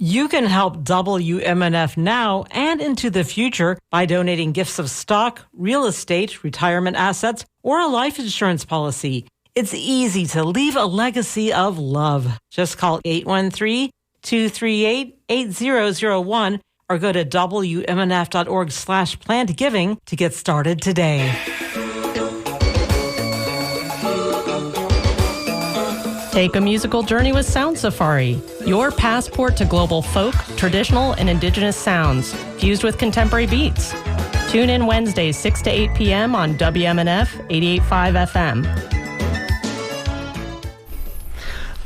You can help WMNF now and into the future by donating gifts of stock, real estate, retirement assets, or a life insurance policy. It's easy to leave a legacy of love. Just call 813-238-8001 or go to WMNF.org/plannedgiving to get started today. Take a musical journey with Sound Safari, your passport to global folk, traditional, and indigenous sounds, fused with contemporary beats. Tune in Wednesdays 6 to 8 p.m. on WMNF 88.5 FM.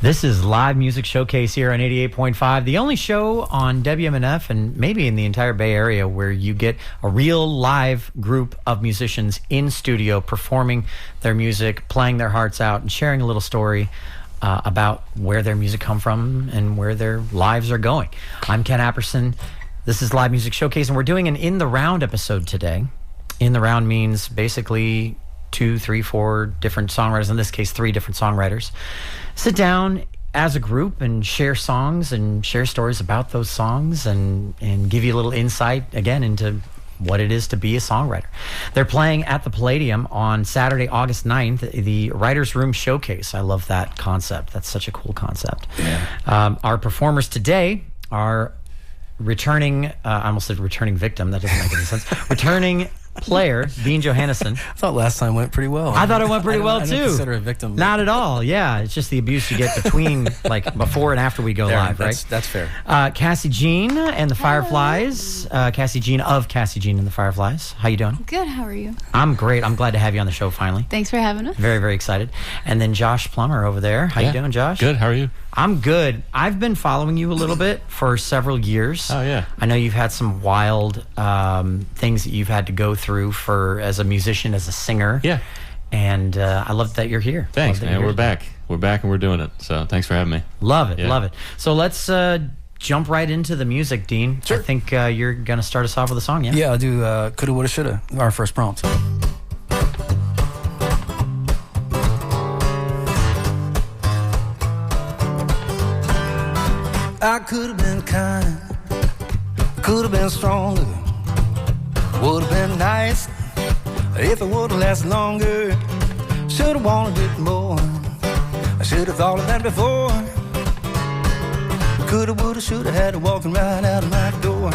This is Live Music Showcase here on 88.5, the only show on WMNF and maybe in the entire Bay Area where you get a real live group of musicians in studio performing their music, playing their hearts out, and sharing a little story about where their music come from and where their lives are going. I'm Ken Apperson. This is Live Music Showcase, and we're doing an In the Round episode today. In the Round means basically 2, 3, 4 different songwriters, in this case 3 different songwriters, sit down as a group and share songs and share stories about those songs and give you a little insight, again, into what it is to be a songwriter. They're playing at the Palladium on Saturday, August 9th, the Writers' Room Showcase. I love that concept. That's such a cool concept. Yeah. Our performers today are returning, I almost said returning victim. That doesn't make any sense. Returning player, Dean Johannesson. I thought last time went pretty well. I thought it went pretty well, too. I don't consider a victim. Not at all, yeah. It's just the abuse you get between, like, before and after we go live, right? That's fair. Cassie Jean and the Fireflies. Cassie Jean of Cassie Jean and the Fireflies. How you doing? Good, how are you? I'm great. I'm glad to have you on the show finally. Thanks for having us. Very, very excited. And then Josh Plummer over there. How you doing, Josh? Good, how are you? I'm good. I've been following you a little bit for several years. Oh, yeah. I know you've had some wild things that you've had to go through as a musician, as a singer. Yeah. And I love that you're here. Thanks, man. We're back. We're back and we're doing it. So thanks for having me. Love it. Yeah. Love it. So let's jump right into the music, Dean. Sure. I think you're going to start us off with a song, yeah? Yeah, I'll do Coulda, Woulda, Shoulda, our first prompt. I could have been kind, could have been stronger, would have been nice if it would have lasted longer. Should have wanted it more, I should have thought of that before. Coulda, woulda, shoulda, had her walking right out of my door.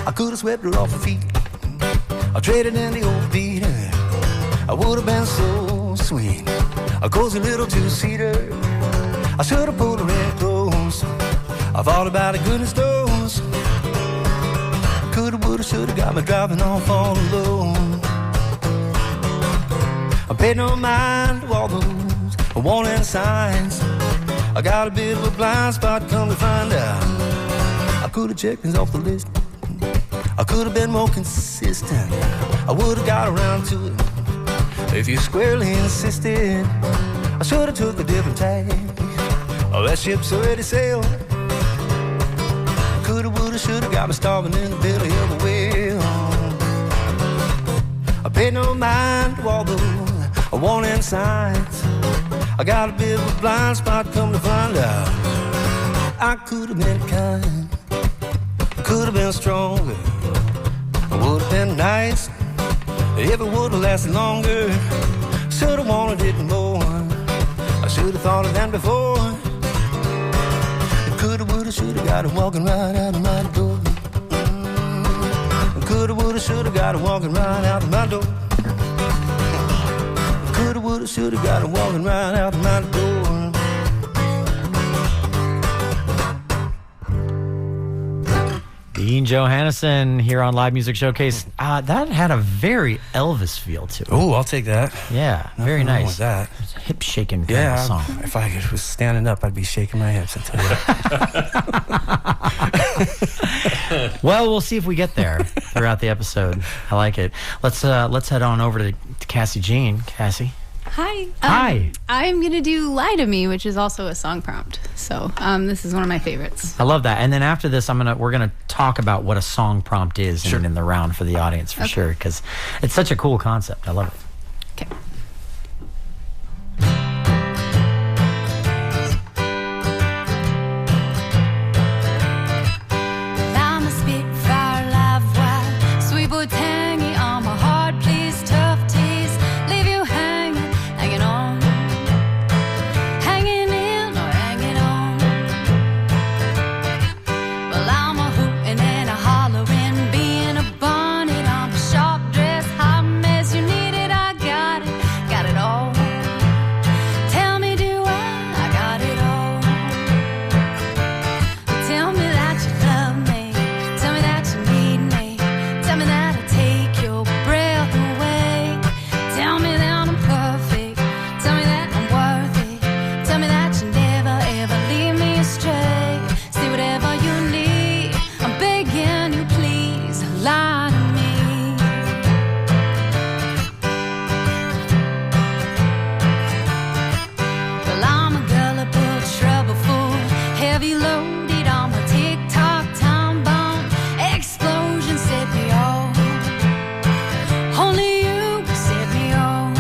I could have swept her off her feet, I traded in the old beater. I would have been so sweet, a cozy little two-seater. I should have pulled her in close, I thought about it, goodness knows. Coulda, woulda, shoulda, got me driving off all alone. I paid no mind to all those warning signs. I got a bit of a blind spot, come to find out. I coulda checked things off the list, I coulda been more consistent. I woulda got around to it if you squarely insisted. I shoulda took a different tack, oh, that ship's already sailed. Coulda, woulda, shoulda, got me starving in the belly of a whale. I paid no mind to all those warning signs. I got a bit of a blind spot, come to find out. I could have been kind, could have been stronger, would have been nice if it would have lasted longer. Should have wanted it more, I should have thought of that before. Coulda, woulda, shoulda, got her walking right out of my door. Coulda, woulda, shoulda, got her walking right out of my door. Coulda, woulda, shoulda, got her walking right out of my door. Dean Johannesson here on Live Music Showcase. That had a very Elvis feel to it. Oh, I'll take that. Yeah, very Nothing wrong nice. with that. It's a hip shaking kind Yeah, of song. if I was standing up, I'd be shaking my hips, I tell you. Well, we'll see if we get there throughout the episode. I like it. Let's head on over to Cassie Jean. Cassie. Hi. Hi. I'm going to do Lie to Me, which is also a song prompt. So this is one of my favorites. I love that. And then after this, we're gonna talk about what a song prompt is in the round for the audience for sure, because it's such a cool concept. I love it. Okay. heavy loaded on my tick-tock time bomb. Explosion set me off. Only you set me off.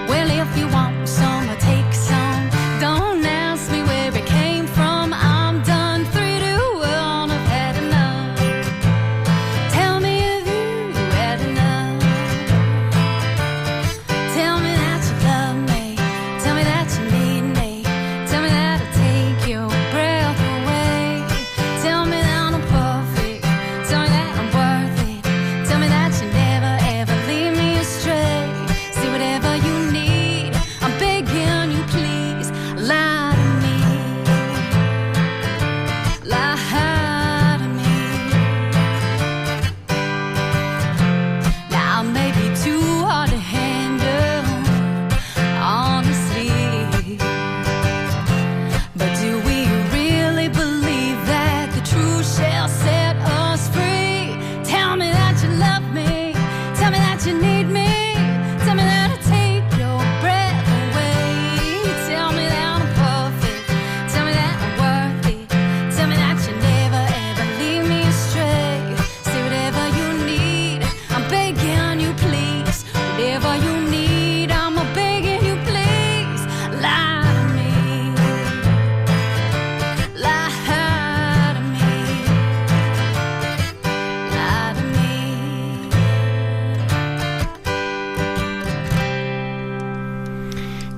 Well, if you want some, I'll take some. Don't ask me where it came from. I'm done. 3, 2, 1, I've had enough. Tell me if you had enough. Tell me that you love me. Tell me that you need me. Tell me that I'll take your breath away. Tell me that I'm perfect. Tell me that I'm worth it. Tell me that you never ever leave me astray. Say whatever you need. I'm begging you, please. Lie to me. Lie to me. Now I may be too hard to handle, honestly. But do we really believe that the truth shall set us free? Tell me that you love me. Tell me that you need me. Tell me that I'll take your breath away. Tell me that I'm perfect. Tell me that I'm worth it. Tell me that you never ever leave me astray. Say whatever you need. I'm begging you, please. Whatever you need, I'm begging you, please. Lie to me. Lie to me. Lie to me.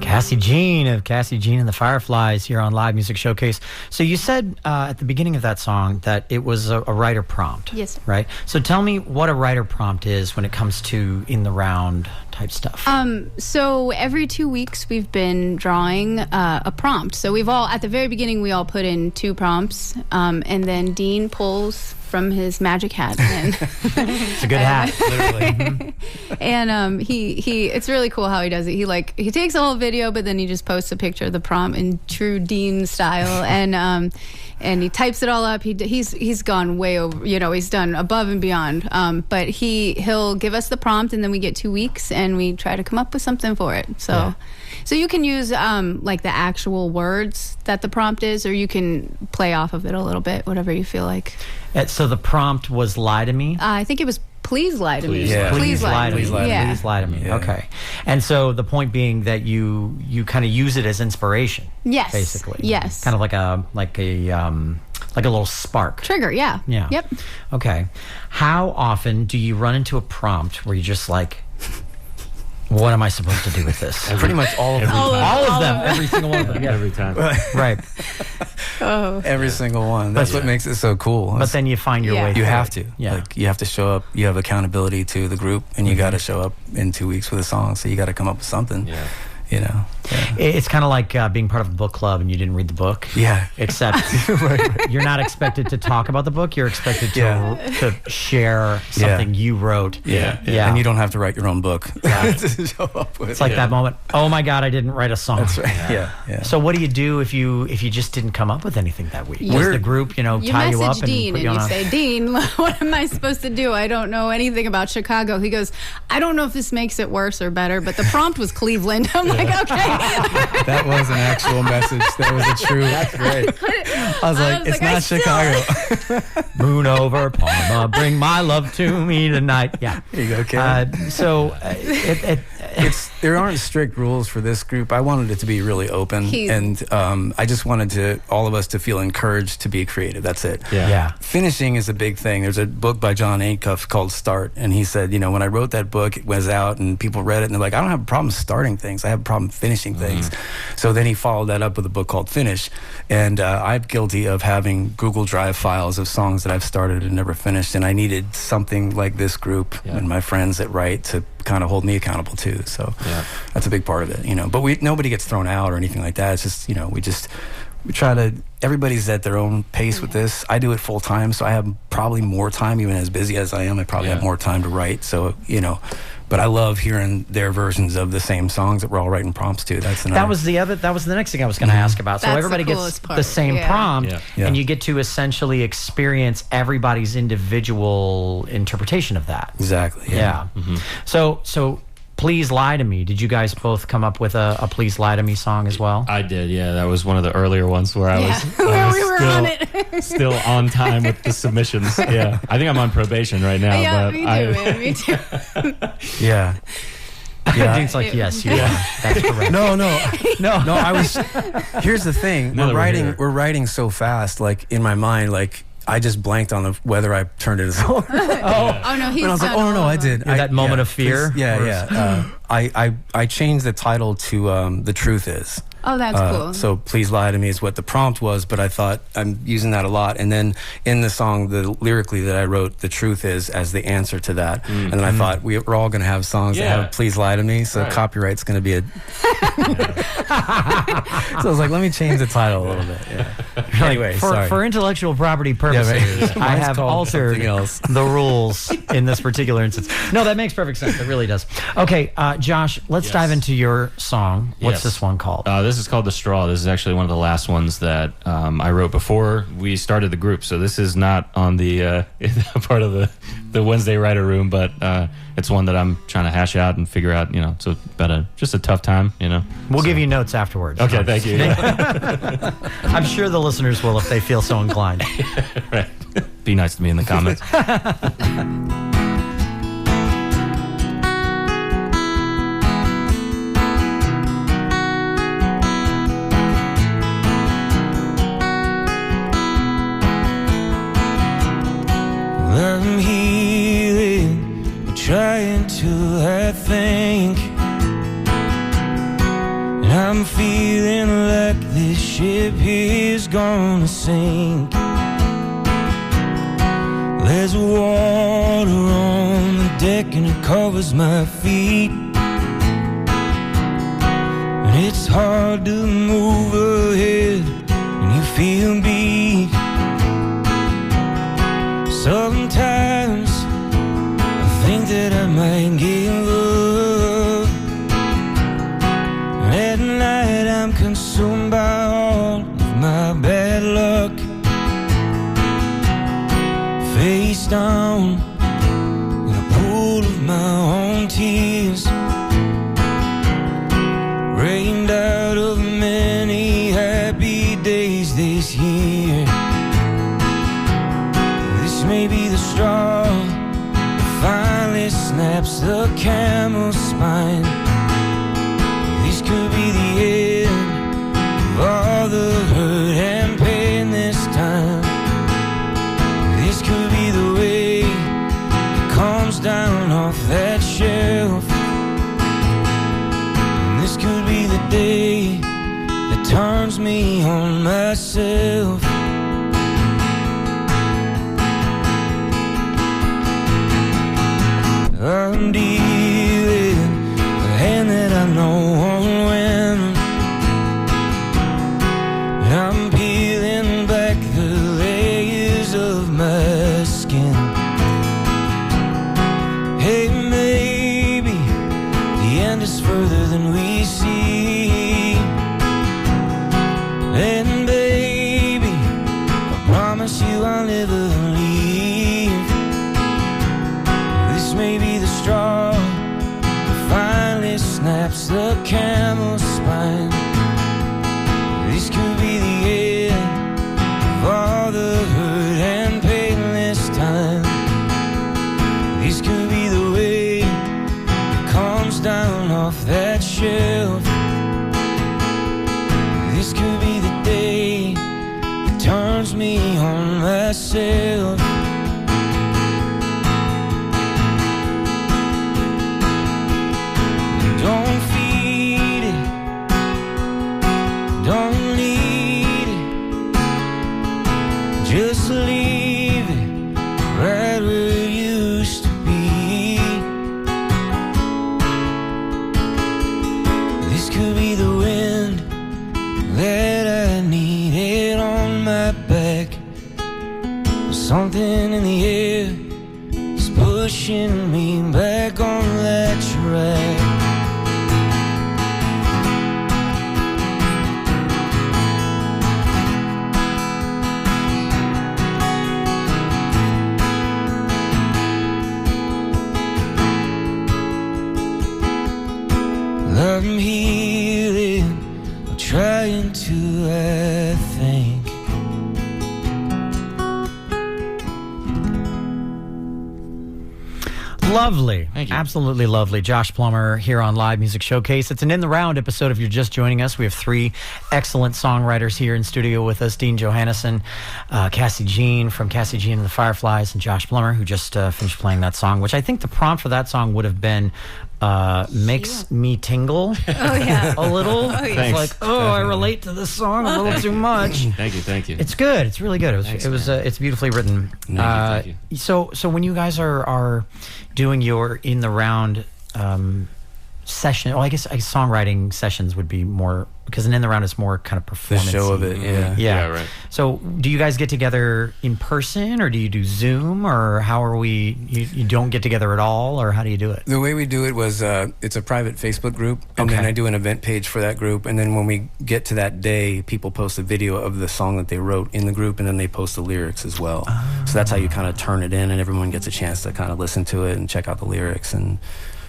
Cassie Jean of Cassie Jean and the Fireflies here on Live Music Showcase. So you said at the beginning of that song that it was a writer prompt. Yes, sir. Right? So tell me what a writer prompt is when it comes to in the round type stuff. So every 2 weeks we've been drawing a prompt. So we've all, at the very beginning, we all put in 2 prompts, and then Dean pulls from his magic hat and It's a good hat, literally. and he it's really cool how he does it. He takes a whole video, but then he just posts a picture of the prompt in true Dean style, and he types it all up. He's gone way over, he's done above and beyond. But he'll give us the prompt, and then we get 2 weeks, and we try to come up with something for it. So you can use like the actual words that the prompt is, or you can play off of it a little bit, whatever you feel like. So the prompt was lie to me? I think it was please lie to me. Yeah. Please lie to me. Please lie to me. Yeah. Please lie to me. Yeah. Okay. And so the point being that you kind of use it as inspiration. Yes. Basically. Yes. Kind of like a little spark. Trigger, yeah. Yeah. Yep. Okay. How often do you run into a prompt where you're just like, what am I supposed to do with this? Pretty much all of them. All of them. Every single one of them. Yeah. Every time. Right. Every single one. That's what makes it so cool. But then you find your Yeah. way You through have it. to. Yeah. Like, you have to show up. You have accountability to the group, and you got to show up in 2 weeks with a song. So you got to come up with something. Yeah. Yeah. It's kind of like being part of a book club and you didn't read the book. Yeah. Except you're not expected to talk about the book. You're expected to share something you wrote. Yeah. And you don't have to write your own book to show up with. It's like that moment. Oh my God, I didn't write a song. That's right. Yeah. So what do you do if you just didn't come up with anything that week? Does We're- the group, You tie you up message and Dean put and you on you a... say, Dean, what am I supposed to do? I don't know anything about Chicago. He goes, I don't know if this makes it worse or better, but the prompt was Cleveland. I'm like, okay. That was an actual message. That was a true. That's great. I was like, it's not Chicago. Moon over Parma, bring my love to me tonight. Yeah. There you go, Ken. There aren't strict rules for this group. I wanted it to be really open, and I just wanted all of us to feel encouraged to be creative. That's it. Yeah. Finishing is a big thing. There's a book by John Acuff called Start, and he said, when I wrote that book, it was out, and people read it, and they're like, I don't have a problem starting things. I have a problem finishing things. So then he followed that up with a book called Finish, and I'm guilty of having Google Drive files of songs that I've started and never finished, and I needed something like this group and my friends that write to kind of hold me accountable too. So that's a big part of it, But nobody gets thrown out or anything like that. It's just, we try to, everybody's at their own pace with this. I do it full time, so I have probably more time, even as busy as I am. I probably have more time to write. So, but I love hearing their versions of the same songs that we're all writing prompts to. That was the next thing I was going to ask about. So That's everybody the gets coolest part. the same prompt, Yeah. and you get to essentially experience everybody's individual interpretation of that. Exactly. Yeah. So Please Lie to Me. Did you guys both come up with a Please Lie to Me song as well? I did, yeah. That was one of the earlier ones where I was, Where we were on it. still on time with the submissions. Yeah, I think I'm on probation right now. Yeah, but me too, man. Me too. Yeah. Yeah. Dean's like, yes, you are. That's correct. No. I was. Here's the thing. Now that we're here. We're writing so fast. Like in my mind, like I just blanked on whether I turned it as. Oh no, he's And I was like, done oh no, all I of them. did. That moment of fear? Yeah. I changed the title to "The Truth Is." Oh, that's cool. So "Please Lie to Me" is what the prompt was, but I thought I'm using that a lot. And then in the song, lyrically that I wrote, "The Truth Is" as the answer to that. And then I thought we're all going to have songs that have "Please Lie to Me," so copyright's going to be a. So I was like, let me change the title a little bit. Yeah. Anyway, sorry. For intellectual property purposes, I Mine's have called altered something else. the rules in this particular instance. No, that makes perfect sense. It really does. Okay, Josh, let's dive into your song. What's this one called? This is called "The Straw." This is actually one of the last ones that I wrote before we started the group. So this is not on the part of the Wednesday writer room, but it's one that I'm trying to hash out and figure out. It's about just a tough time. We'll give you notes afterwards. Okay, thank you. I'm sure the listeners will if they feel so inclined. Right. Be nice to me in the comments. I'm healing, trying to, I think. And I'm feeling like this ship is gonna sink. There's water on the deck and it covers my feet. And it's hard to move ahead when you feel beat. Sometimes I think that I might give up. At night I'm consumed by all of my bad luck. Face down in a pool of my own tears, rained out of many happy days this year. This may be the straw that finally snaps the camel's spine. This could be the end of all the hurt and pain this time. This could be the way it comes down off that shelf. And this could be the day that turns me on myself. I'm dealing a hand that I know won't win. I'm peeling back the layers of my skin. Hey, maybe the end is further than we see. And baby, I promise you I'll never leave. This may be the straw that finally snaps the camel's spine. This could be the end of all the hurt and pain this time. This could be the way it comes down off that shelf. This could be the day that turns me on myself. Don't feed it, don't need it, just leave it right where it used to be. This could be the wind that I needed on my back. Something in the air is pushing me back on that track. to think. Lovely. Thank you. Absolutely lovely. Josh Plummer here on Live Music Showcase. It's an In the Round episode if you're just joining us. We have 3 excellent songwriters here in studio with us. Dean Johannesson, Cassie Jean from Cassie Jean and the Fireflies, and Josh Plummer, who just finished playing that song, which I think the prompt for that song would have been Makes Me Tingle a little. It's like, I relate to this song a little too much. Thank you. It's good. It's really good. Thanks, it's beautifully written. Thank you. So when you guys are doing your In the Round session, I guess songwriting sessions would be more, because an In the Round is more kind of The performance. show of it, yeah. Yeah, right. So do you guys get together in person, or do you do Zoom, or how are we? You don't get together at all, or how do you do it? The way we do it was it's a private Facebook group, and Okay. then I do an event page for that group, and then when we get to that day, people post a video of the song that they wrote in the group, and then they post the lyrics as well. So that's how you kind of turn it in, and everyone gets a chance to kind of listen to it and check out the lyrics and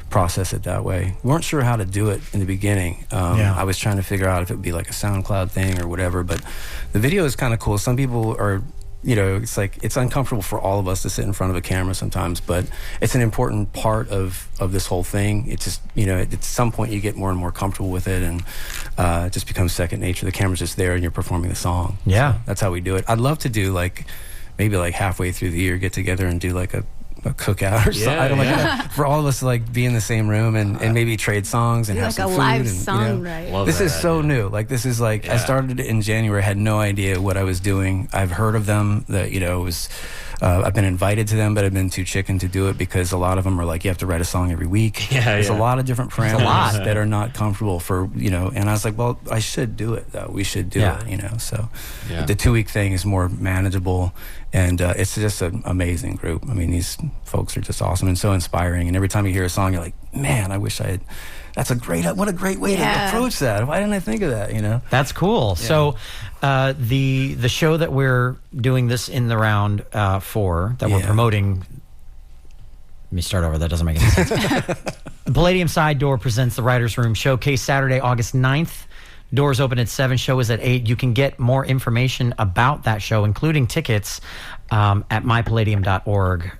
process it that way. We weren't sure how to do it in the beginning. I was trying to figure out if it would be like a SoundCloud thing or whatever, but the video is kind of cool. Some people are, it's like, it's uncomfortable for all of us to sit in front of a camera sometimes, but it's an important part of this whole thing. It's just, at some point you get more and more comfortable with it, and it just becomes second nature. The camera's just there and you're performing the song. Yeah. So that's how we do it. I'd love to do maybe halfway through the year, get together and do like a cookout or something. I don't know, for all of us to be in the same room and maybe trade songs and have some food. live and, song, right? Love This that is so idea. new. This is I started it in January, had no idea what I was doing. I've heard of them, that it was I've been invited to them, but I've been too chicken to do it because a lot of them are you have to write a song every week. There's a lot of different parameters that are not comfortable for, and I was like, well, I should do it though. We should do it, so the 2-week thing is more manageable, and it's just an amazing group. I mean, these folks are just awesome and so inspiring, and every time you hear a song, you're like, man, I wish I had. What a great way to approach that. Why didn't I think of that, That's cool. Yeah. So the show that we're doing this In the Round for, that we're promoting, let me start over, that doesn't make any sense. The Palladium Side Door presents the Writers Room Showcase Saturday, August 9th. Doors open at 7, show is at 8. You can get more information about that show, including tickets, at mypalladium.org.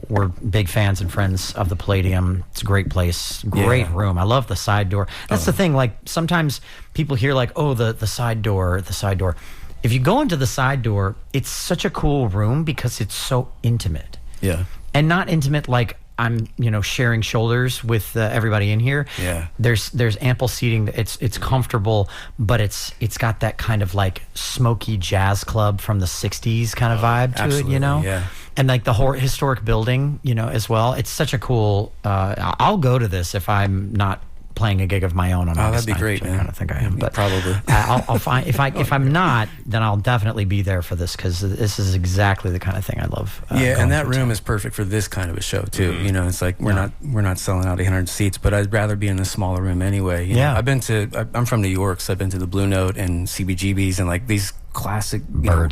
We're big fans and friends of the Palladium. It's a great place, great room. I love the side door. That's the thing, sometimes people hear the side door, the side door. If you go into the side door, it's such a cool room because it's so intimate. Yeah. And not intimate like I'm, sharing shoulders with everybody in here. Yeah. There's ample seating. It's comfortable, but it's got that kind of smoky jazz club from the 60s kind of vibe to absolutely, it, Yeah. And the historic building, as well. It's such a cool, I'll go to this if I'm not playing a gig of my own on August that'd be 9th, great, which man. I kind of think I am, but probably. I'll find if I'm not, then I'll definitely be there for this because this is exactly the kind of thing I love. And that room is perfect for this kind of a show too. It's we're not selling out 800 seats, but I'd rather be in a smaller room anyway. I'm from New York, so I've been to the Blue Note and CBGB's and these classic,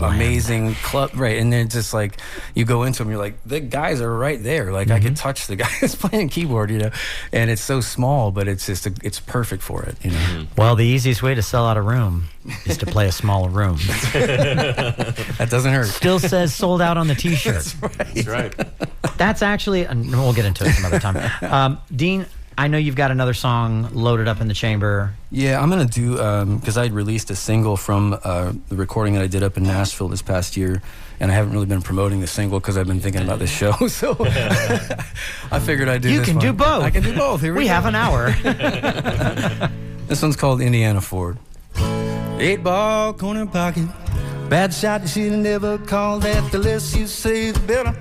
amazing club, right? And then just you go into them, you're like, the guys are right there. I could touch the guy that's playing keyboard, and it's so small, but it's just it's perfect for it, Well, the easiest way to sell out a room is to play a smaller room. That doesn't hurt. Still says sold out on the T-shirt. That's right. That's actually, and we'll get into it some other time. Dean, I know you've got another song loaded up in the chamber. Yeah, I'm going to do, because I released a single from the recording that I did up in Nashville this past year, and I haven't really been promoting the single because I've been thinking about this show, so I figured I'd do You this can one. do both. I can do both. Here we go. have an hour. This one's called Indiana Ford. 8-ball corner pocket, bad shot you should have never called that. The less you say, the better.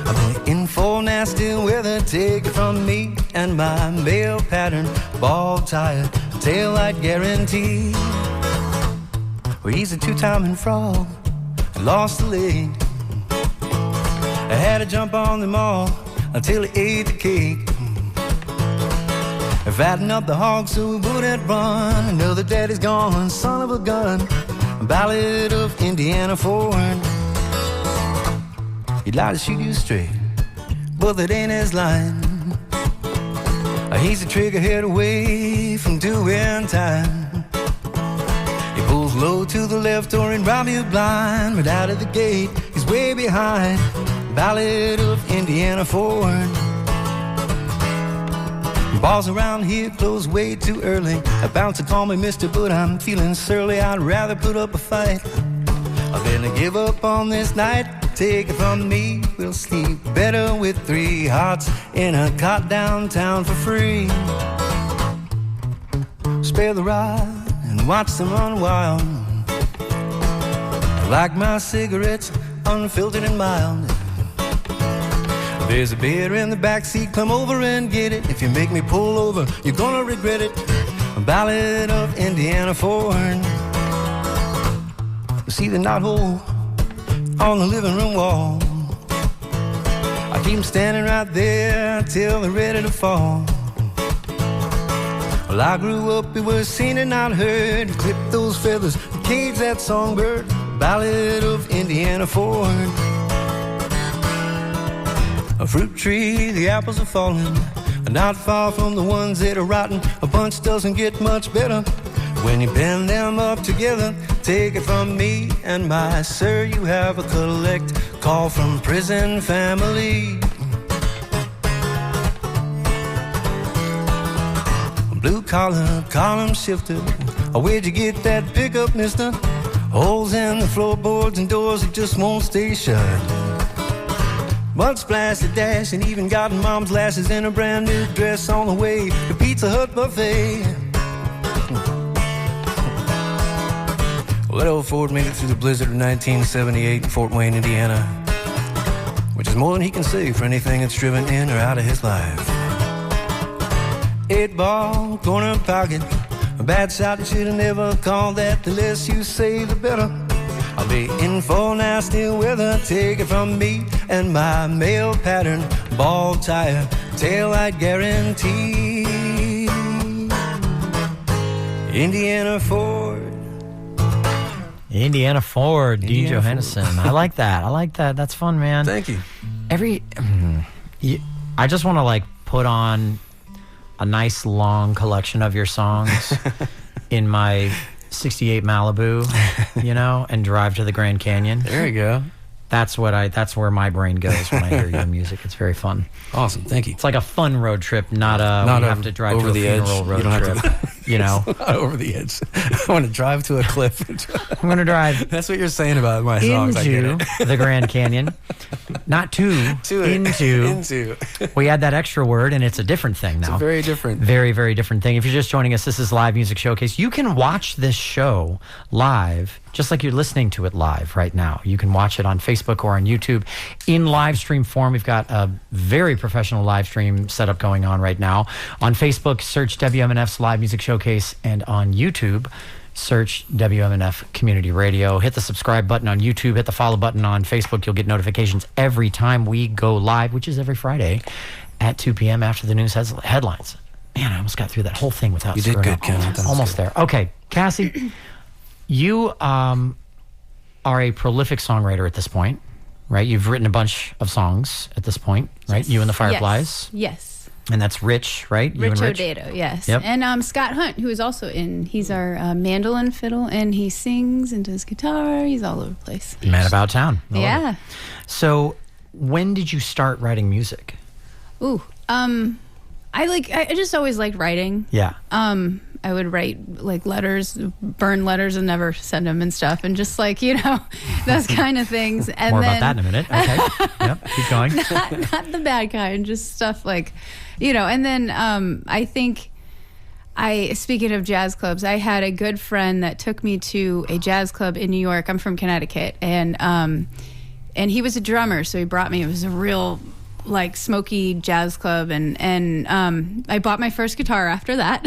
I'm going in for nasty weather, take it from me and my mail pattern, ball tired, tail light guarantee. Well, he's a two-timing frog, lost a leg. I had to jump on them all until he ate the cake. Fatting up the hog so we wouldn't run. Another daddy's gone, son of a gun. Ballad of Indiana Ford. He'd like to shoot you straight, but that ain't his line. He's a trigger head away from doing time. He pulls Goes low to the left or in rob you blind, but out of the gate, he's way behind. Ballad of Indiana Ford. Balls around here close way too early. About to call me mister, but I'm feeling surly. I'd rather put up a fight than to give up on this night. Take it from me, we'll sleep better with 3 hearts in a cot downtown for free. Spare the rod and watch them run wild. I like my cigarettes unfiltered and mild. There's a beer in the backseat, come over and get it. If you make me pull over, you're gonna regret it. A ballad of Indiana Ford. See the knothole on the living room wall. I keep them standing right there till they're ready to fall. Well, I grew up, it was seen and not heard. Clip those feathers, cage that songbird. Ballad of Indiana Ford. A fruit tree, the apples are falling, not far from the ones that are rotten. A bunch doesn't get much better when you bend them up together. Take it from me and my sir, you have a collect call from prison family. Blue collar, column shifter, where'd you get that pickup, mister? Holes in the floorboards and doors that just won't stay shut. Mud splash, a dash, and even got mom's lashes in a brand new dress on the way to Pizza Hut buffet. Well, that old Ford made it through the blizzard of 1978 in Fort Wayne, Indiana, which is more than he can say for anything that's driven in or out of his life. 8-ball, corner pocket, a bad shot, you should have never called that. The less you say, the better. I'll be in for nasty weather. Take it from me and my mail pattern, ball tire, taillight guarantee. Indiana Ford. Indiana Ford, D. Johannesson. I like that. I like that. That's fun, man. Thank you. I just want to like put on a nice long collection of your songs in my 68 Malibu, you know, and drive to the Grand Canyon. There you go. That's where my brain goes when I hear your music. It's very fun. Awesome, thank you. It's like a fun road trip, not we have to drive to a funeral road trip. You know, not over the edge. I want to drive to a cliff. I'm going to drive. That's what you're saying about my songs. Into the Grand Canyon, not into. We add that extra word, and it's a different thing now. It's a very different, very, very different thing. If you're just joining us, this is Live Music Showcase. You can watch this show live, just like you're listening to it live right now. You can watch it on Facebook or on YouTube in live stream form. We've got a very professional live stream setup going on right now. On Facebook, search WMNF's Live Music Showcase, and on YouTube, search WMNF Community Radio. Hit the subscribe button on YouTube, hit the follow button on Facebook. You'll get notifications every time we go live, which is every Friday at 2 p.m. after the news headlines. Man, I almost got through that whole thing without screwing up. You did good, Ken. Almost there. Okay, Cassie, you are a prolific songwriter at this point, right? You've written a bunch of songs at this point, right? Yes. You and the Fireflies. Yes. And that's Rich, right? Rich Odato, yes. Yep. And Scott Hunt, who is also he's our mandolin fiddle, and he sings and does guitar. He's all over the place. Man about town. Yeah. So when did you start writing music? Ooh, I just always liked writing. Yeah. I would write like letters, burn letters and never send them and stuff. And just like, you know, those kind of things. And More about that in a minute. Okay. Yep. Keep going. Not the bad kind, just stuff like, you know, and then I think speaking of jazz clubs, I had a good friend that took me to a jazz club in New York. I'm from Connecticut. And he was a drummer. So he brought me, it was a real like smoky jazz club, and I bought my first guitar after that.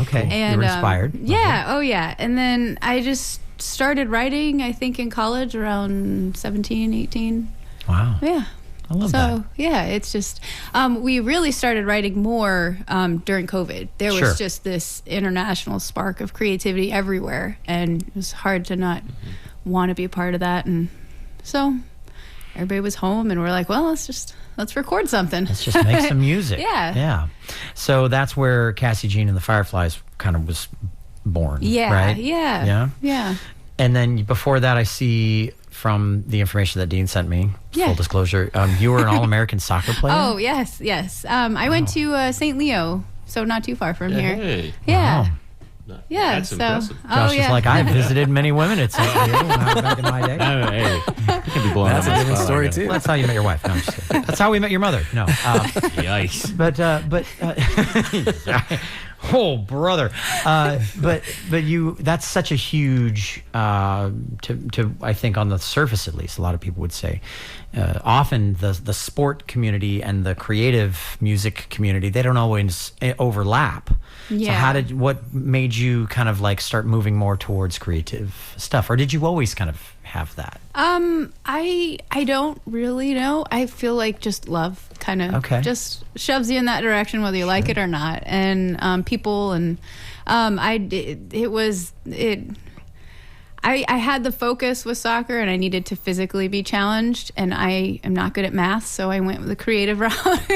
Okay. And, you were inspired. Yeah. Oh yeah. And then I just started writing, I think in college around 17, 18. Wow. Yeah. I love that. So yeah, it's just, we really started writing more during COVID. There was just this international spark of creativity everywhere, and it was hard to not want to be a part of that. And so everybody was home, and we're like, well, let's record something. Let's just make some music. Yeah. Yeah. So that's where Cassie Jean and the Fireflies kind of was born. Yeah, right? yeah. And then before that, I see from the information that Dean sent me, full disclosure, you were an All-American soccer player? Oh, yes. I went to St. Leo, so not too far from here. Hey. Yeah. Wow. Yeah, That's so impressive. Josh is like, I visited many women at St. Leo when I was back in my day. Hey, you can be blowing That's up a my different spot story like that. too. That's how you met your wife. No, I'm just kidding. That's how we met your mother. No. Yikes. Oh, brother. But you, that's such a huge, to I think on the surface at least, a lot of people would say, often the sport community and the creative music community, they don't always overlap. Yeah. So what made you kind of like start moving more towards creative stuff? Or did you always kind of have that? I don't really know. I feel like just love kind of just shoves you in that direction, whether you like it or not. And people and I had the focus with soccer, and I needed to physically be challenged, and I am not good at math, so I went with the creative route,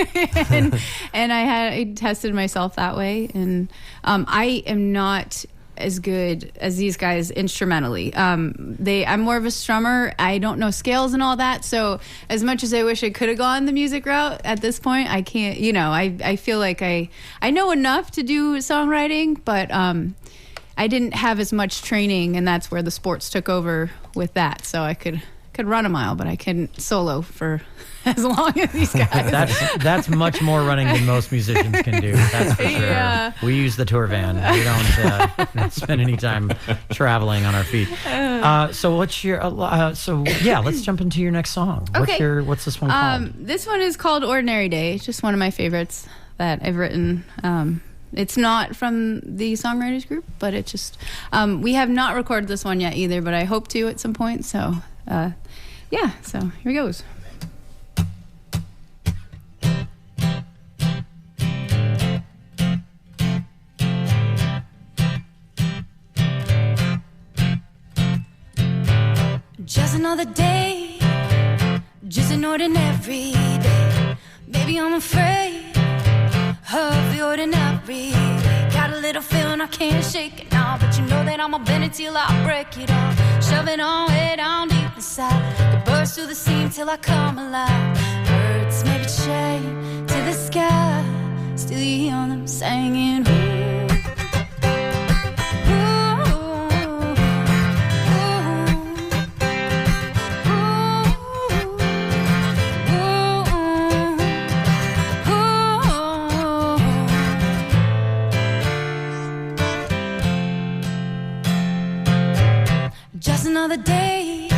and I tested myself that way. And I am not as good as these guys instrumentally. I'm more of a strummer. I don't know scales and all that, so as much as I wish I could have gone the music route, at this point I can't. I feel like I know enough to do songwriting, but I didn't have as much training, and that's where the sports took over with that. So I could run a mile, but I couldn't solo for as long as these guys. That's much more running than most musicians can do. That's for sure. Yeah. We use the tour van. We don't spend any time traveling on our feet. So what's your? Let's jump into your next song. Okay. What's this one called? This one is called "Ordinary Day." It's just one of my favorites that I've written. It's not from the songwriters group, but it's just we have not recorded this one yet either, but I hope to at some point. So so here goes. Just another day, just an ordinary day. Baby, I'm afraid of the ordinary. Got a little feeling I can't shake it now, but you know that I'ma bend it till I break it off. Shove it on way down deep inside. The burst through the seam till I come alive. Birds maybe chained to the sky, still you hear them singing. Just another day,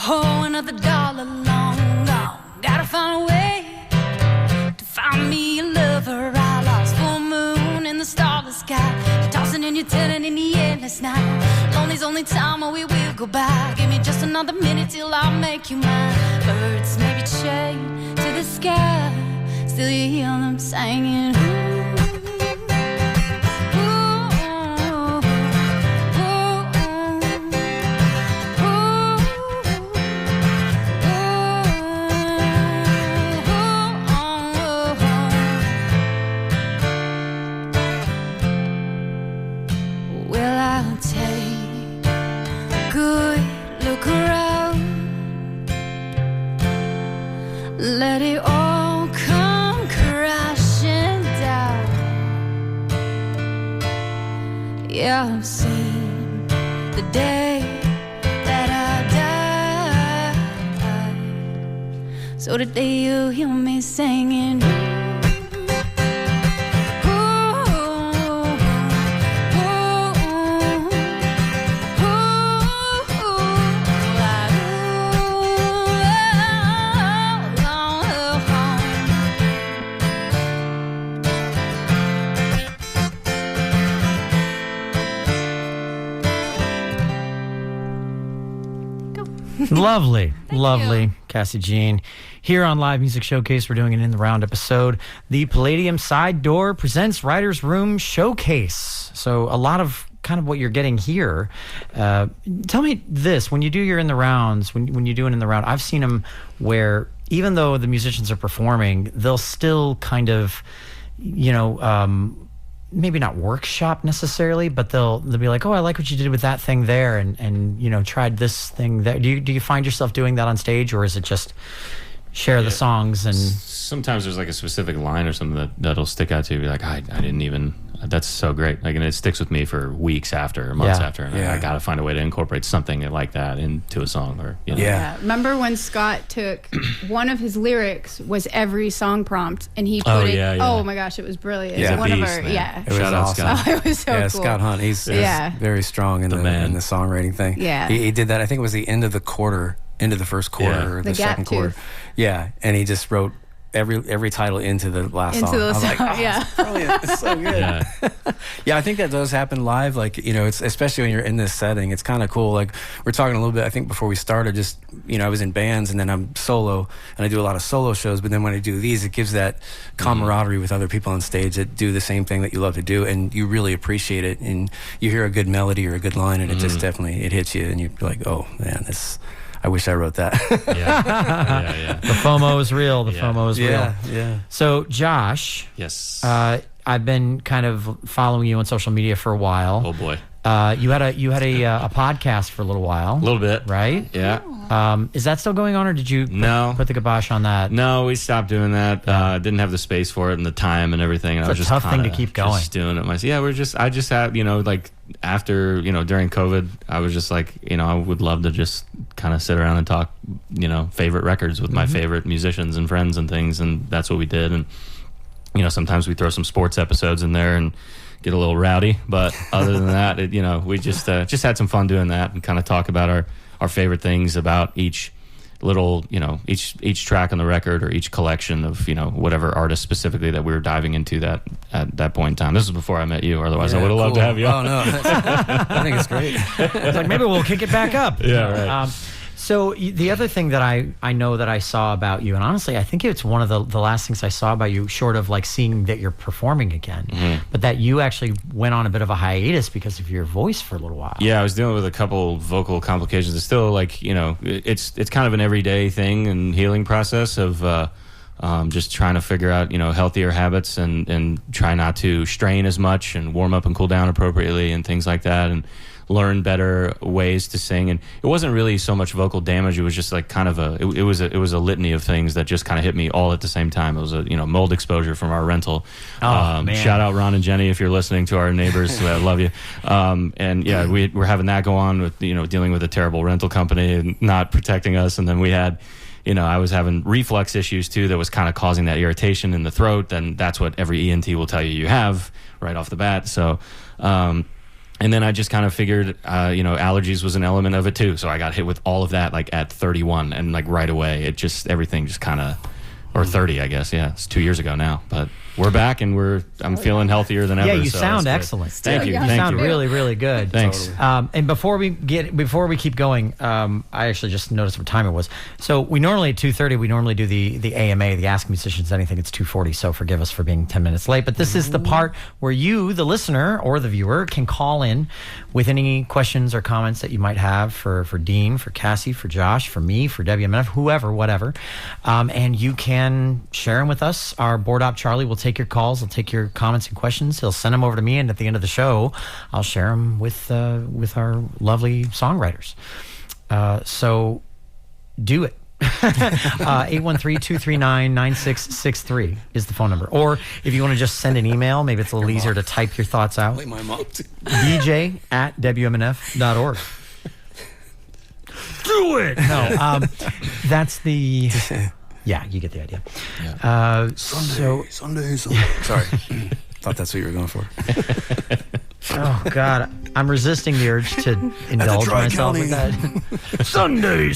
another dollar long gone. Gotta find a way to find me a lover. I lost full moon in the starless sky. You're tossing and you're turning in the endless night. Lonely's only time where we will go by. Give me just another minute till I make you mine. Birds may be chained to the sky, still you hear them singing. Let it all come crashing down. Yeah, I've seen the day that I died. So today you hear me singing. Lovely, Cassie Jean. Here on Live Music Showcase, we're doing an In the Round episode. The Palladium Side Door presents Writer's Room Showcase. So a lot of kind of what you're getting here. Tell me this, when you do your In the Rounds, when you do an In the Round, I've seen them where even though the musicians are performing, they'll still kind of, maybe not workshop necessarily, but they'll be like, oh, I like what you did with that thing there, and you know, tried this thing there. Do you find yourself doing that on stage, or is it just share the songs? And sometimes there's like a specific line or something that'll stick out to you. Be like, I didn't even. That's so great. Like, and it sticks with me for weeks after, or months after. And I got to find a way to incorporate something like that into a song, or you know. Yeah. Remember when Scott took one of his lyrics was every song prompt, and he put it. Oh my gosh, it was brilliant. He's a one beast, of our, man. It was Shout out awesome. Scott. Oh, it was so cool. Scott Hunt. He's very strong in the songwriting thing. Yeah. He did that. I think it was the end of the quarter, end of the first quarter, or the second quarter. Yeah, and he just wrote every title into the last song. I was like, it's brilliant. It's so good. Yeah, I think that does happen live. Like, you know, it's especially when you're in this setting, it's kind of cool. Like, we're talking a little bit, I think before we started, just, you know, I was in bands and then I'm solo and I do a lot of solo shows, but then when I do these, it gives that camaraderie with other people on stage that do the same thing that you love to do, and you really appreciate it, and you hear a good melody or a good line and it just definitely, it hits you, and you're like, oh man, I wish I wrote that. The FOMO is real. The FOMO is real. Yeah. So, Josh. Yes. I've been kind of following you on social media for a while. Oh boy. You had a podcast for a little while. A little bit. Right? Yeah. Is that still going on, or did you put the kibosh on that? No, we stopped doing that. Didn't have the space for it and the time and everything. And It's I was a just tough thing to keep going. Just doing it myself. Yeah, I just had, you know, like after, you know, during COVID, I was just like, you know, I would love to just kind of sit around and talk, you know, favorite records with my favorite musicians and friends and things. And that's what we did. And, you know, sometimes we throw some sports episodes in there and get a little rowdy. But other than that, you know, we just had some fun doing that and kind of talk about our favorite things about each little, you know, each track on the record or each collection of, you know, whatever artist specifically that we were diving into that at that point in time. This was before I met you, or otherwise I would have loved to have you on. Oh, no. I think it's great. It's like, maybe we'll kick it back up. Yeah, right. So the other thing that I know that I saw about you, and honestly, I think it's one of the last things I saw about you, short of like seeing that you're performing again, but that you actually went on a bit of a hiatus because of your voice for a little while. Yeah, I was dealing with a couple vocal complications. It's still like, you know, it's kind of an everyday thing and healing process of just trying to figure out, you know, healthier habits and try not to strain as much and warm up and cool down appropriately and things like that, and learn better ways to sing. And it wasn't really so much vocal damage, it was just like kind of it was a litany of things that just kind of hit me all at the same time. It was a, you know, mold exposure from our rental. Man. Shout out Ron and Jenny if you're listening, to our neighbors. I love you. And yeah, we're having that go on with, you know, dealing with a terrible rental company and not protecting us. And then we had, you know, I was having reflux issues too that was kind of causing that irritation in the throat, and that's what every ENT will tell you have right off the bat. So and then I just kind of figured, you know, allergies was an element of it too. So I got hit with all of that like at 31, and like right away, everything just kind of, or 30, I guess. Yeah, it's 2 years ago now, but we're back and I'm feeling healthier than ever. Yeah, you so sound excellent. Thank you. You sound really, really good. Thanks. Totally. And before we keep going, I actually just noticed what time it was. So we normally at 2:30 we normally do the AMA, the Ask Musicians Anything. It's 2:40, so forgive us for being 10 minutes late. But this is the part where you, the listener or the viewer, can call in with any questions or comments that you might have for Dean, for Cassie, for Josh, for me, for WMNF, whoever, whatever, and you can share them with us. Our board op Charlie will take your calls. He'll take your comments and questions. He'll send them over to me, and at the end of the show, I'll share them with our lovely songwriters. So do it. 813-239-9663 is the phone number. Or if you want to just send an email, maybe it's a little easier to type your thoughts out. Like my mom too. DJ@WMNF.org. Do it! No, that's the... Yeah, you get the idea. Yeah. Sunday. Sorry. Thought that's what you were going for. Oh, God. I'm resisting the urge to indulge myself with that. Sunday.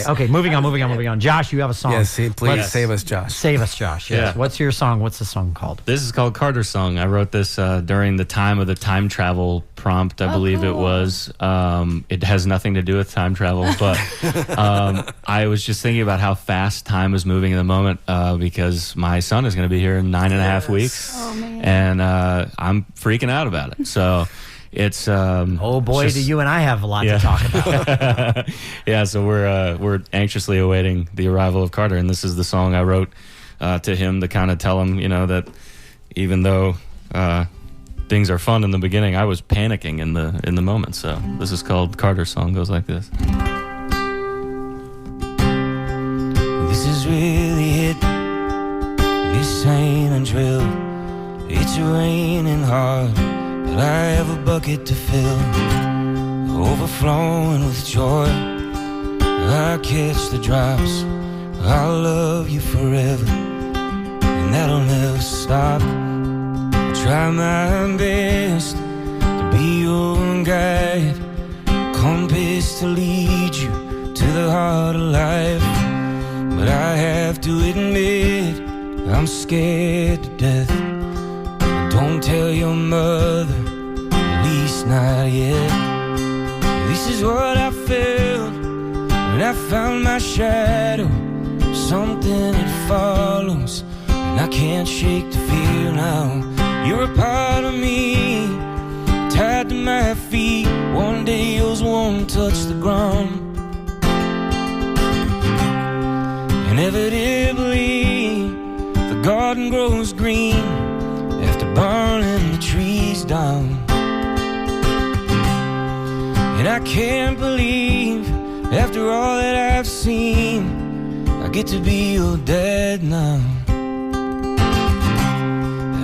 Okay, moving on. Josh, you have a song. Yes, please save us, Josh. Save us, Josh. Yes. Yeah. What's your song? What's the song called? This is called Carter's Song. I wrote this during the time of the time travel prompt, I believe it was. It has nothing to do with time travel, but I was just thinking about how fast time is moving in the moment because my son is going to be here in 9.5 weeks. Oh, man. And I'm freaking out about it. So it's oh boy, do you and I have a lot to talk about. Yeah, so we're anxiously awaiting the arrival of Carter, and this is the song I wrote to him to kind of tell him, you know, that even though things are fun in the beginning, I was panicking in the moment. So this is called Carter's song. Goes like this. This is really it. This ain't a drill. It's raining hard, but I have a bucket to fill, overflowing with joy. I catch the drops. I'll love you forever, and that'll never stop. I'll try my best to be your guide, compass to lead you to the heart of life. But I have to admit, I'm scared to death. Don't tell your mother, at least not yet. This is what I felt when I found my shadow. Something that follows, and I can't shake the fear now. You're a part of me, tied to my feet. One day yours won't touch the ground. Inevitably, the garden grows green after burning the trees down. And I can't believe, after all that I've seen, I get to be your dad now.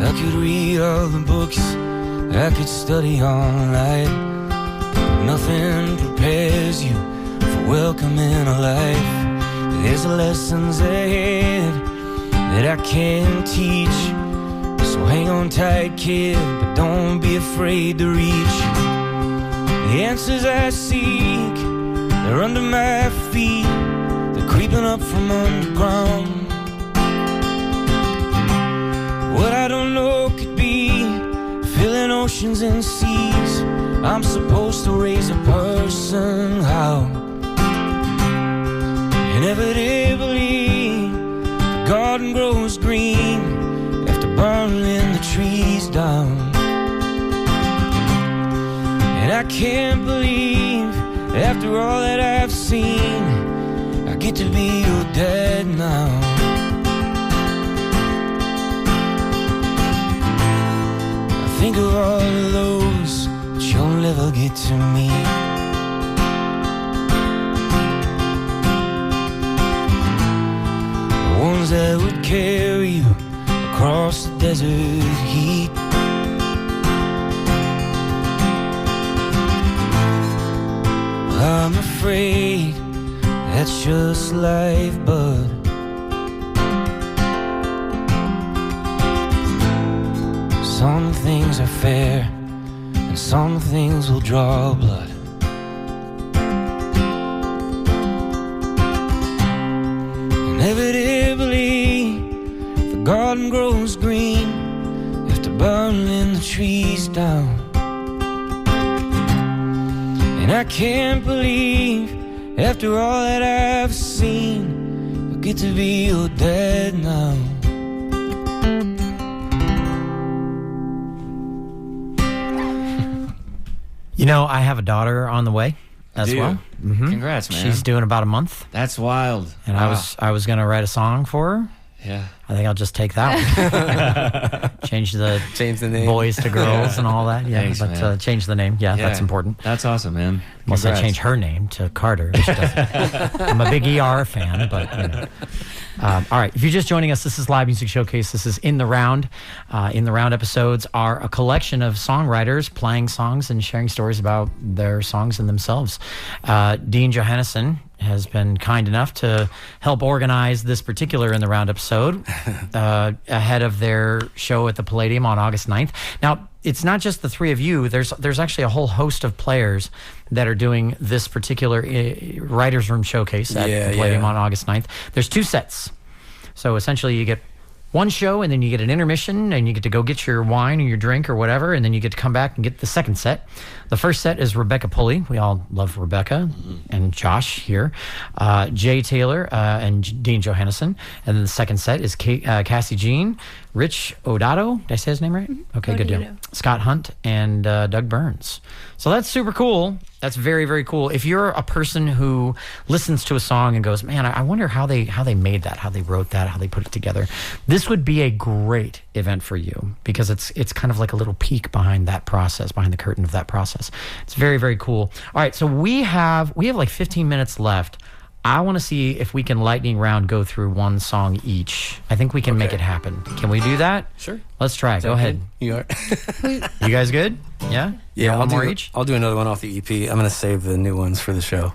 I could read all the books, I could study all night, but nothing prepares you for welcoming a life. There's lessons ahead that I can't teach, so hang on tight, kid, but don't be afraid to reach. The answers I seek, they're under my feet, they're creeping up from underground. What I don't know could be filling oceans and seas. I'm supposed to raise a person, how? Inevitably, the garden grows green after burning the trees down. And I can't believe, after all that I've seen, I get to be your dad now. I think of all of those that you'll never get to meet. The ones that would carry you across the desert heat. I'm afraid that's just life, but some things are fair and some things will draw blood. Inevitably, the garden grows green after burning the trees down. And I can't believe, after all that I've seen, I get to be your dad now. You know, I have a daughter on the way as well. Mm-hmm. Congrats, man. She's doing about a month. That's wild. And wow. I was going to write a song for her. Yeah. I think I'll just take that one. Change the name. Boys to girls and all that. Yeah, Thanks, but change the name. Yeah, that's important. That's awesome, man. Unless I change her name to Carter. Which doesn't. I'm a big ER fan, but you know. All right, if you're just joining us, this is Live Music Showcase. This is In the Round. In the Round episodes are a collection of songwriters playing songs and sharing stories about their songs and themselves. Dean Johannesson has been kind enough to help organize this particular In the Round episode ahead of their show at the Palladium on August 9th. Now, it's not just the three of you. There's actually a whole host of players that are doing this particular Writers' Room showcase at the Palladium on August 9th. There's two sets. So essentially you get one show and then you get an intermission and you get to go get your wine or your drink or whatever, and then you get to come back and get the second set. The first set is Rebecca Pulley. We all love Rebecca and Josh here. Jay Taylor and Dean Johannesson. And then the second set is Cassie Jean, Rich Odato. Did I say his name right? Okay, good deal. Scott Hunt and Doug Burns. So that's super cool. That's very, very cool. If you're a person who listens to a song and goes, man, I wonder how they made that, how they wrote that, how they put it together, this would be a great event for you because it's kind of like a little peek behind that process, behind the curtain of that process. It's very, very cool. All right, so we have like 15 minutes left. I want to see if we can lightning round go through one song each. I think we can make it happen. Can we do that? Sure. Let's try. Go ahead. You are. You guys good? Yeah? Yeah, one more each? I'll do another one off the EP. I'm going to save the new ones for the show.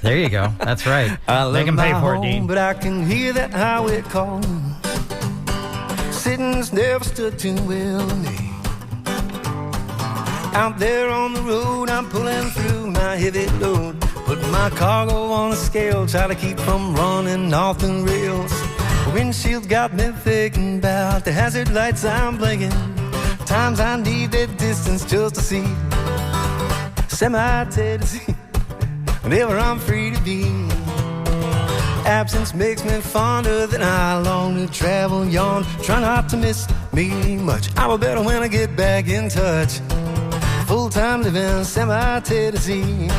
There you go. That's right. They can pay for it, Dean. But I can hear that highway call. Sitting's never stood too well to me. Out there on the road, I'm pulling through my heavy load. Putting my cargo on a scale, try to keep from running off the rails. Windshield got me thinking about the hazard lights I'm blinking. Times I need that distance just to see semi-Tennessee, whenever I'm free to be. Absence makes me fonder than I long to travel, yawn. Try not to miss me much. I will better when I get back in touch. Full-time living semi-Tennessee.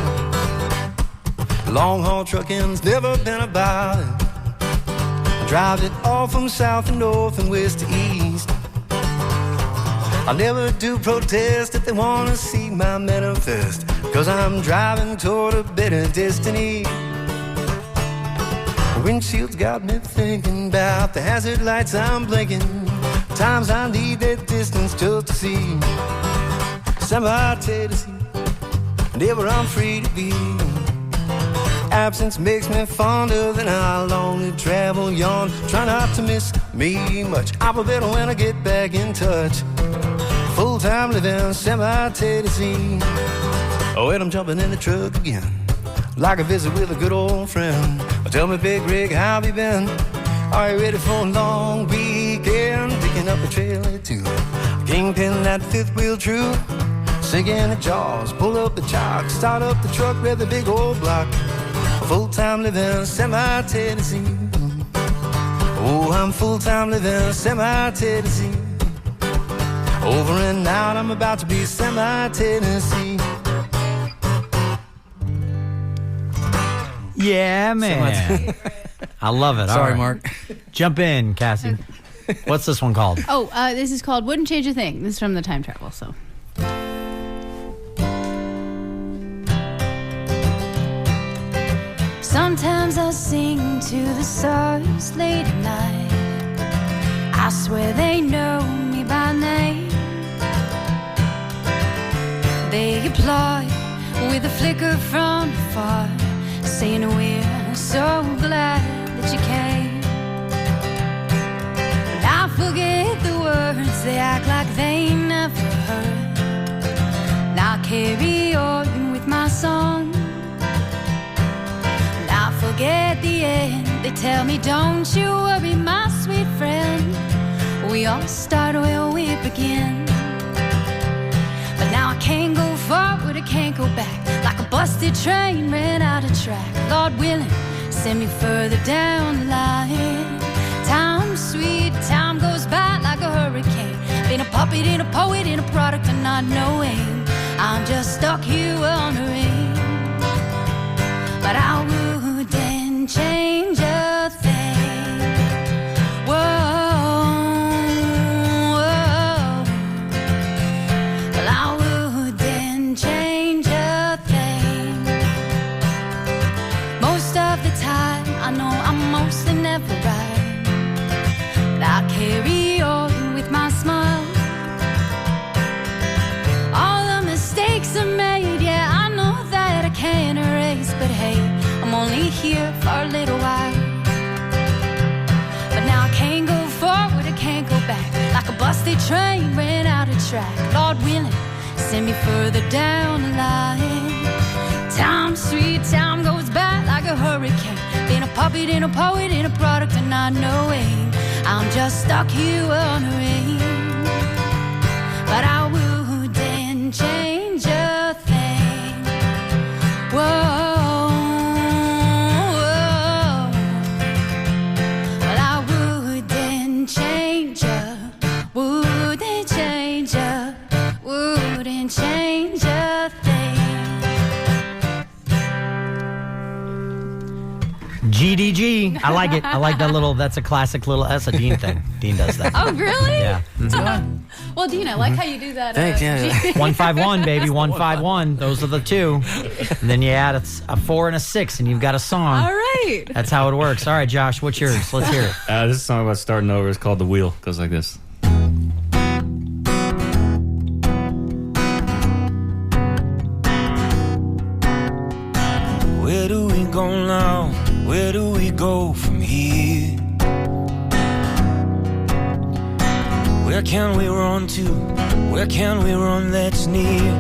Long-haul trucking's never been about it. Drive it all from south to north and west to east. I never do protest if they want to see my manifest, 'cause I'm driving toward a better destiny. The windshield's got me thinking about the hazard lights I'm blinking. Times I need that distance just to see semi-Tennessee, whenever I'm free to be. Absence makes me fonder than I long to travel, yawn. Try not to miss me much. I will better when I get back in touch. Full-time living semi-Tennessee. Oh, and I'm jumping in the truck again, like a visit with a good old friend. Tell me, Big Rig, how have you been? Are you ready for a long weekend? Picking up a trailer too, kingpin that fifth wheel true. Sinking the jaws, pull up the chalk, start up the truck, rev the big old block. Full-time living semi-Tennessee. Oh, I'm full-time living semi-Tennessee. Over and out, I'm about to be semi-Tennessee. Yeah, man. I love it. Sorry, All right. Mark. Jump in, Cassie. What's this one called? Oh, this is called Wouldn't Change a Thing. This is from the Time Travel, so. Sometimes I sing to the stars late at night. I swear they know me by name. They apply with a flicker from afar, saying we're so glad that you came. But I forget the words, they act like they never heard. And I carry on with my song. Forget the end. They tell me don't you worry, my sweet friend. We all start where we begin. But now I can't go forward, I can't go back. Like a busted train ran out of track. Lord willing, send me further down the line. Time, sweet time goes by like a hurricane. Been a puppet and a poet and a product of not knowing. I'm just stuck here wondering. But I wouldn't change a thing. Whoa, whoa. Well, I wouldn't change a thing. Most of the time, I know I'm mostly never right, but I carry on with my smile. All the mistakes I made, yeah, I know that I can't erase, but hey, I'm only here for a little while. But now I can't go forward, I can't go back. Like a busted train ran out of track. Lord willing, send me further down the line. Time, sweet time goes by like a hurricane. Been a puppet and a poet and a product of not knowing. I'm just stuck here wondering. But I wouldn't change a thing. Whoa. Well, I wouldn't change a GDG. I like it. I like that little, that's a classic little, that's a Dean thing. Dean does that. Oh, really? Yeah. Well, Dean, I like how you do that. Thanks, yeah. 151, baby. 151. Those are the two. And then you add a 4 and a 6, and you've got a song. All right. That's how it works. All right, Josh, what's yours? Let's hear it. This is a song about starting over. It's called The Wheel. It goes like this. Where do we go now? Where do we go from here? Where can we run to? Where can we run that's near?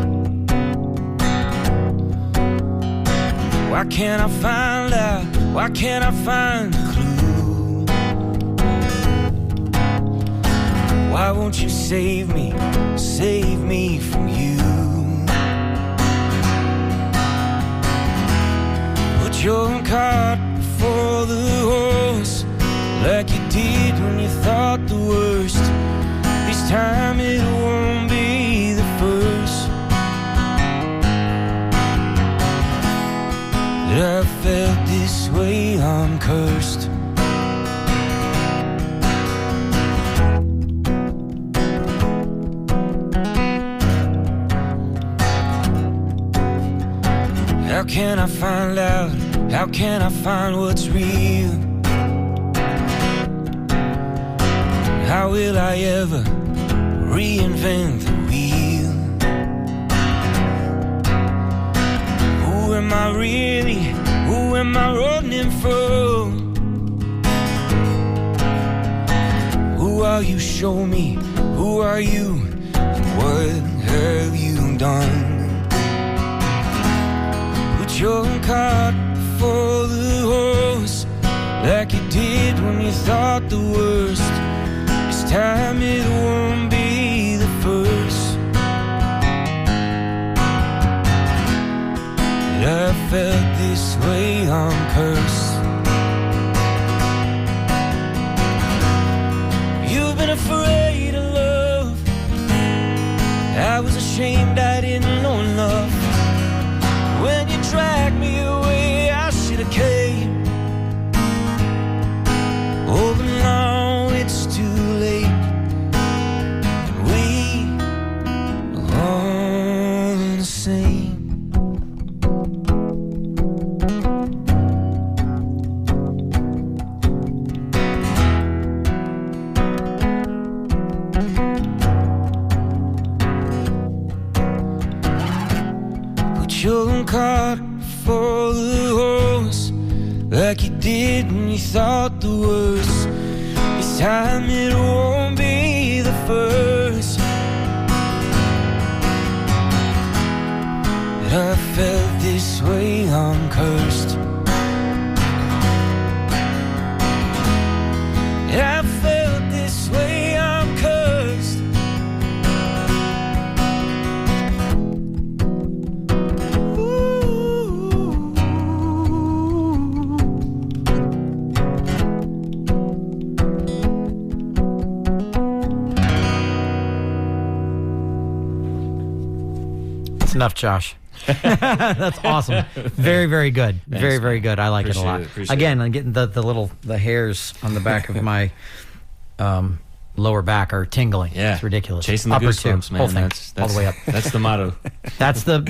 Why can't I find out? Why can't I find a clue? Why won't you save me from you? Put your cart before the horse, like you did when you thought the worst. This time it won't be the first that I felt this way. I'm cursed. How can I find out? How can I find what's real? How will I ever reinvent the wheel? Who am I really? Who am I running from? Who are you? Show me. Who are you? What have you done? Put your cart before the horse, like you did when you thought the worst. This time it won't be the first that I felt this way. I'm cursed. You've been afraid of love. I was ashamed I didn't know enough. When you dragged me away, I should have came. Oh, but now it's too late. And we are all the same. Put your cart before the horse, like you did when you thought the worst. This time it won't be the first that I felt this way. I'm cursed. I felt this way. I'm cursed. Enough, Josh. That's awesome. Very, very good. Thanks, very, very good. I like it a lot. Again, I'm getting the hairs on the back of my lower back are tingling. Yeah, it's ridiculous. Chasing the goosebumps, man. Whole thing, that's all the way up. That's the motto. That's good.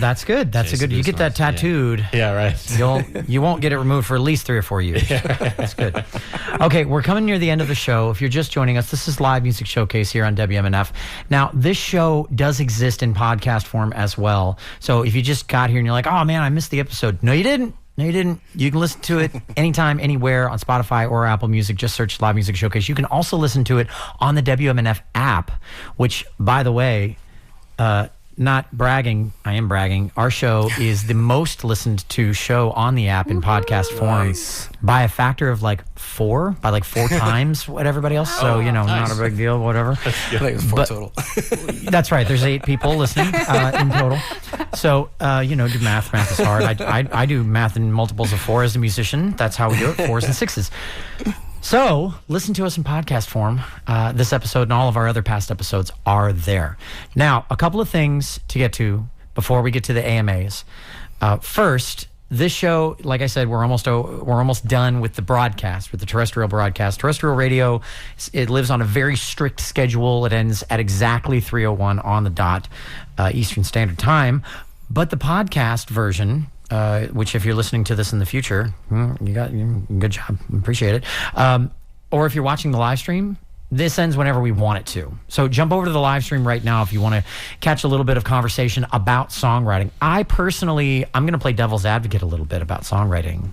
That's a good. You get that tattooed. Yeah, right. You won't get it removed for at least 3 or 4 years. Yeah, right. That's good. Okay, we're coming near the end of the show. If you're just joining us, this is Live Music Showcase here on WMNF. Now, this show does exist in podcast form as well. So if you just got here and you're like, oh man, I missed the episode. No, you didn't. No, you didn't. You can listen to it anytime, anywhere on Spotify or Apple Music. Just search Live Music Showcase. You can also listen to it on the WMNF app, which, by the way, not bragging, I am bragging. Our show is the most listened to show on the app in podcast form by a factor of like 4, by like 4 times what everybody else. So, not a big deal, whatever. I think it's 4 total. That's right. There's 8 people listening in total. So, do math. Math is hard. I do math in multiples of 4 as a musician. That's how we do it, 4s and 6s. So, listen to us in podcast form. This episode and all of our other past episodes are there. Now, a couple of things to get to before we get to the AMAs. First, this show, like I said, we're almost done with the broadcast, with the terrestrial broadcast. Terrestrial radio, it lives on a very strict schedule. It ends at exactly 3:01 on the dot, Eastern Standard Time. But the podcast version, which if you're listening to this in the future, good job, appreciate it. Or if you're watching the live stream, this ends whenever we want it to. So jump over to the live stream right now if you want to catch a little bit of conversation about songwriting. I'm going to play devil's advocate a little bit about songwriting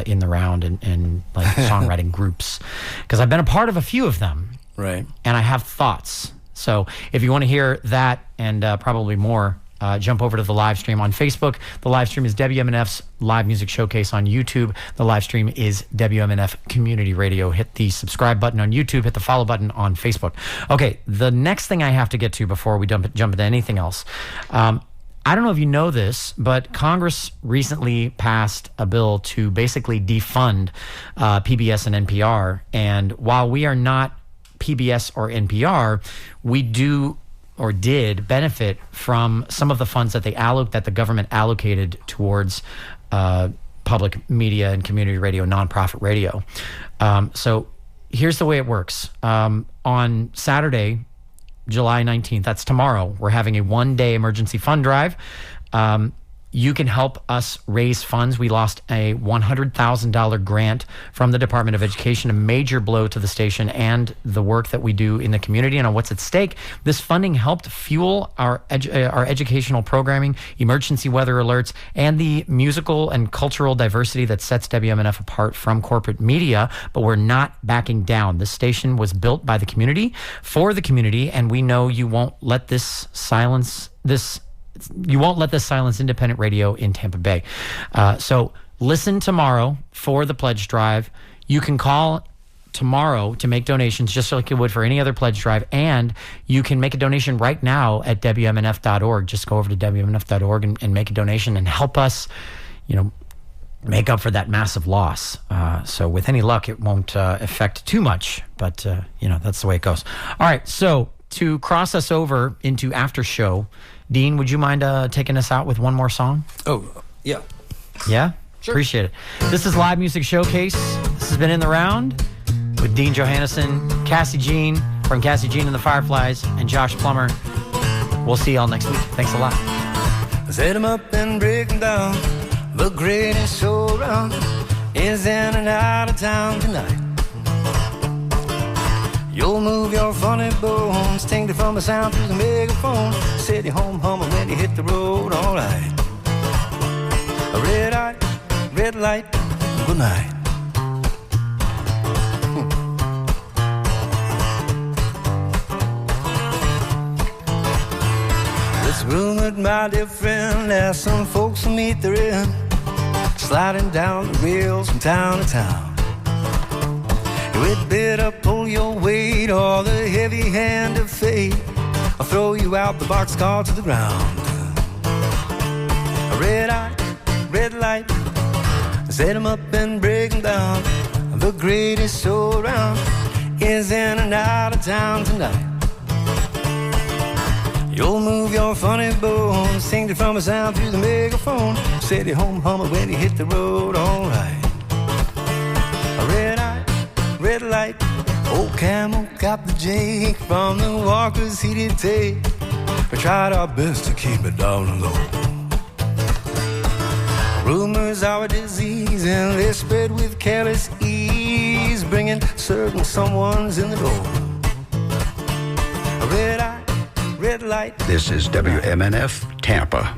in the round and like songwriting groups, because I've been a part of a few of them. Right. And I have thoughts. So if you want to hear that and probably more, jump over to the live stream on Facebook. The live stream is WMNF's Live Music Showcase on YouTube. The live stream is WMNF Community Radio. Hit the subscribe button on YouTube. Hit the follow button on Facebook. Okay, the next thing I have to get to before we jump into anything else. I don't know if you know this, but Congress recently passed a bill to basically defund PBS and NPR. And while we are not PBS or NPR, we do or did benefit from some of the funds that the government allocated towards public media and community radio, nonprofit radio. So here's the way it works. On Saturday, July 19th, that's tomorrow, we're having a one-day emergency fund drive. You can help us raise funds. We lost a $100,000 grant from the Department of Education, a major blow to the station and the work that we do in the community and on what's at stake. This funding helped fuel our educational programming, emergency weather alerts, and the musical and cultural diversity that sets WMNF apart from corporate media, but we're not backing down. This station was built by the community, for the community, and we know you won't let this silence independent radio in Tampa Bay. So listen tomorrow for the pledge drive. You can call tomorrow to make donations just like you would for any other pledge drive, and you can make a donation right now at WMNF.org. Just go over to WMNF.org and make a donation and help us, make up for that massive loss. So with any luck, it won't affect too much, but that's the way it goes. All right, so to cross us over into after show, Dean, would you mind taking us out with one more song? Oh, yeah. Yeah? Sure. Appreciate it. This is Live Music Showcase. This has been In the Round with Dean Johannesson, Cassie Jean from Cassie Jean and the Fireflies, and Josh Plummer. We'll see y'all next week. Thanks a lot. Set 'em up and break 'em down. The greatest show around is in and out of town tonight. You'll move your funny bones, tingle from the sound through the megaphone. City home humming when you hit the road, all right. A red light, good night. It's rumored, my dear friend, that some folks will meet their end, sliding down the rails from town to town. We'd better pull your weight or the heavy hand of fate will throw you out the boxcar to the ground. A red light, set 'em up and break 'em down. The greatest show around is in and out of town tonight. You'll move your funny bones, sing it from a sound through the megaphone. City home humming when you hit the road, all right. A red light, old Camel got the Jake from the walkers he did take. We tried our best to keep it down low. Rumors are a disease and they spread with careless ease, bringing certain someone's in the door. A red light. This is WMNF Tampa.